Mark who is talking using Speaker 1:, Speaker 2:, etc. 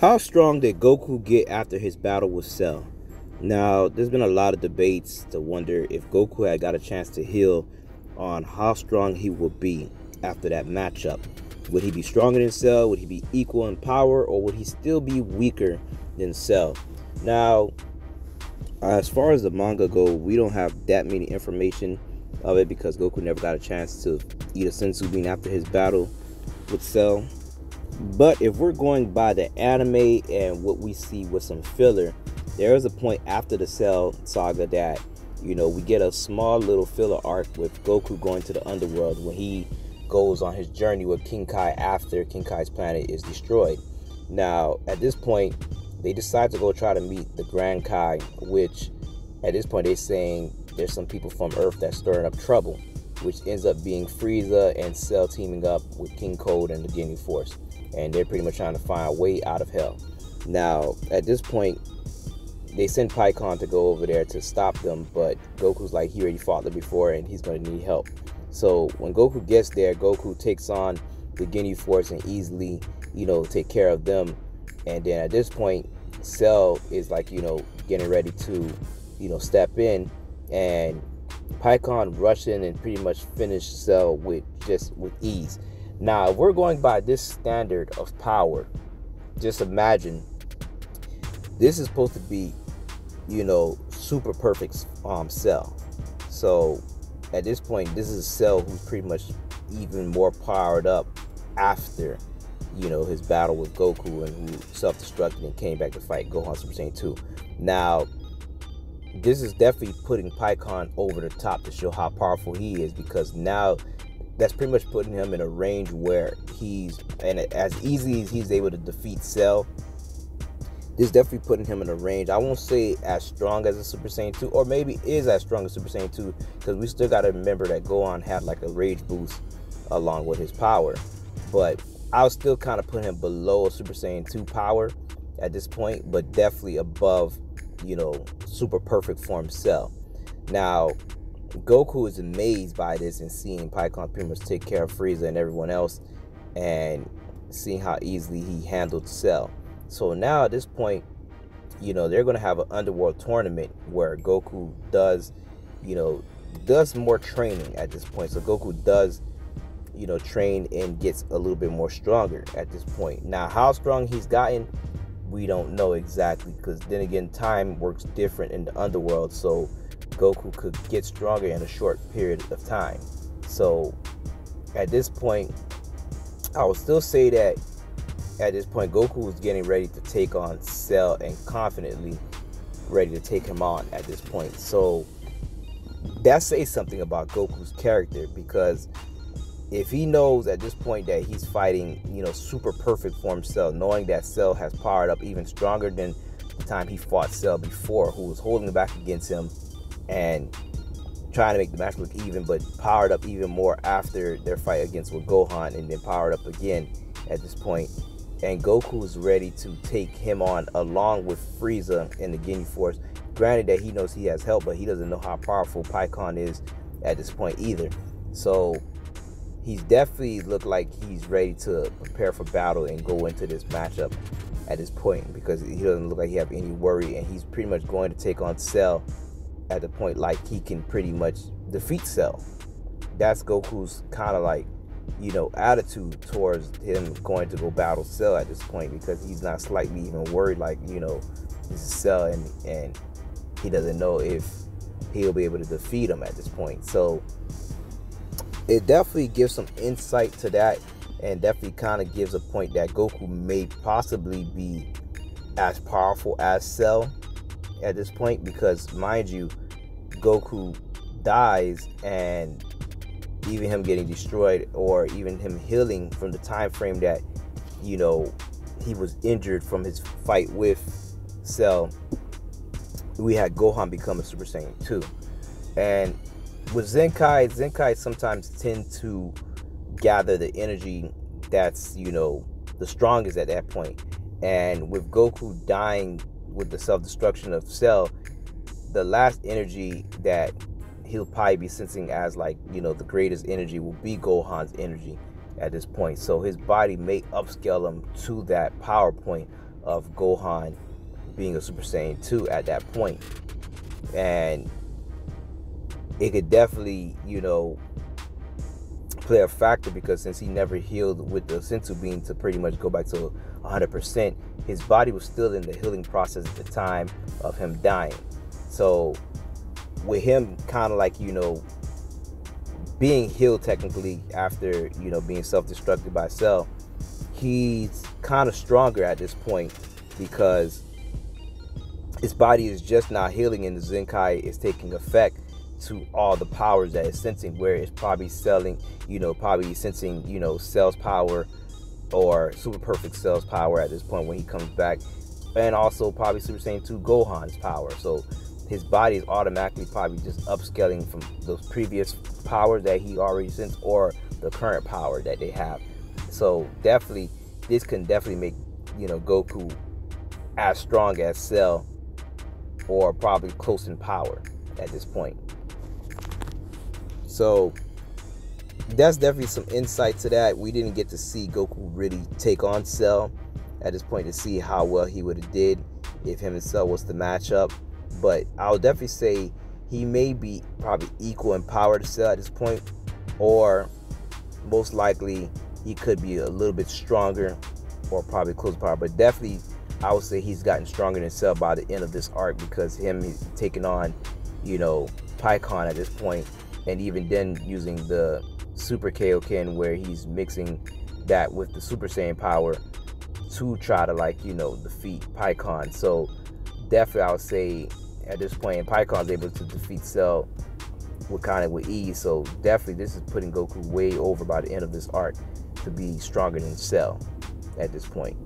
Speaker 1: How strong did Goku get after his battle with Cell? Now, there's been a lot of debates to wonder if Goku had got a chance to heal on how strong he would be after that matchup. Would he be stronger than Cell? Would he be equal in power? Or would he still be weaker than Cell? Now, as far as the manga go, we don't have that many information of it because Goku never got a chance to eat a senzu bean after his battle with Cell. But if we're going by the anime and what we see with some filler, there is a point after the Cell saga that, we get a small little filler arc with Goku going to the underworld when he goes on his journey with King Kai after King Kai's planet is destroyed. Now, at this point, they decide to go try to meet the Grand Kai, which at this point they're saying there's some people from Earth that's stirring up trouble, which ends up being Frieza and Cell teaming up with King Cold and the Ginyu Force. And they're pretty much trying to find a way out of hell. Now, at this point, they send Pikkon to go over there to stop them, but Goku's like, he already fought them before and he's going to need help. So when Goku gets there, Goku takes on the Ginyu Force and easily, take care of them. And then at this point, Cell is like, getting ready to, step in, and Pikkon rush in and pretty much finish Cell with ease. Now, if we're going by this standard of power, just imagine this is supposed to be, super perfect Cell. So at this point, this is Cell who's pretty much even more powered up after, his battle with Goku, and who self-destructed and came back to fight Gohan Super Saiyan 2. Now, this is definitely putting Pikkon over the top to show how powerful he is, because now that's pretty much putting him in a range where as easy as he's able to defeat Cell, this is definitely putting him in a range. I won't say as strong as a Super Saiyan 2, or maybe is as strong as Super Saiyan 2, because we still got to remember that Gohan had like a rage boost along with his power. But I'll still kind of put him below a Super Saiyan 2 power at this point, but definitely above, super perfect form Cell. Now, Goku is amazed by this and seeing Pikkon pretty much take care of Frieza and everyone else, and seeing how easily he handled Cell. So now at this point, they're going to have an underworld tournament where Goku does more training at this point. So Goku does, train and gets a little bit more stronger at this point. Now, how strong he's gotten, we don't know exactly, because then again, time works different in the underworld. So Goku could get stronger in a short period of time. So at this point, I would still say that at this point, Goku was getting ready to take on Cell and confidently ready to take him on at this point. So that says something about Goku's character, because if he knows at this point that he's fighting, super perfect form Cell, knowing that Cell has powered up even stronger than the time he fought Cell before, who was holding back against him and trying to make the match look even, but powered up even more after their fight against with Gohan, and then powered up again at this point. And Goku is ready to take him on along with Frieza and the Ginyu Force. Granted that he knows he has help, but he doesn't know how powerful Pikkon is at this point either. So he's definitely looked like he's ready to prepare for battle and go into this matchup at this point, because he doesn't look like he have any worry, and he's pretty much going to take on Cell at the point like he can pretty much defeat Cell. That's Goku's kind of like, attitude towards him going to go battle Cell at this point, because he's not slightly even worried like, this is Cell, and he doesn't know if he'll be able to defeat him at this point. So it definitely gives some insight to that, and definitely kind of gives a point that Goku may possibly be as powerful as Cell at this point, because mind you, Goku dies, and even him getting destroyed, or even him healing from the time frame that he was injured from his fight with Cell, we had Gohan become a Super Saiyan 2. And with Zenkai sometimes tend to gather the energy that's the strongest at that point. And with Goku dying with the self-destruction of Cell, the last energy that he'll probably be sensing as the greatest energy will be Gohan's energy at this point. So his body may upscale him to that power point of Gohan being a Super Saiyan 2 at that point. And it could definitely, play a factor, because since he never healed with the Senzu bean to pretty much go back to 100%, his body was still in the healing process at the time of him dying. So with him kind of like, being healed technically after, being self-destructed by Cell, he's kind of stronger at this point, because his body is just not healing and the Zenkai is taking effect to all the powers that it's sensing, where it's probably sensing, Cell's power or Super Perfect Cell's power at this point when he comes back, and also probably Super Saiyan 2 Gohan's power. So his body is automatically probably just upscaling from those previous powers that he already sensed or the current power that they have. So definitely, this can definitely make, Goku as strong as Cell, or probably close in power at this point. So that's definitely some insight to that. We didn't get to see Goku really take on Cell at this point to see how well he would have did if him and Cell was the matchup. But I'll definitely say he may be probably equal in power to Cell at this point, or most likely he could be a little bit stronger, or probably close to power. But definitely, I would say he's gotten stronger than Cell by the end of this arc, because him taking on, Pikkon at this point, and even then using the Super Kaioken, where he's mixing that with the Super Saiyan power to try to defeat Pikkon. So definitely, I would say at this point, Pikkon's able to defeat Cell with ease. So definitely, this is putting Goku way over by the end of this arc to be stronger than Cell at this point.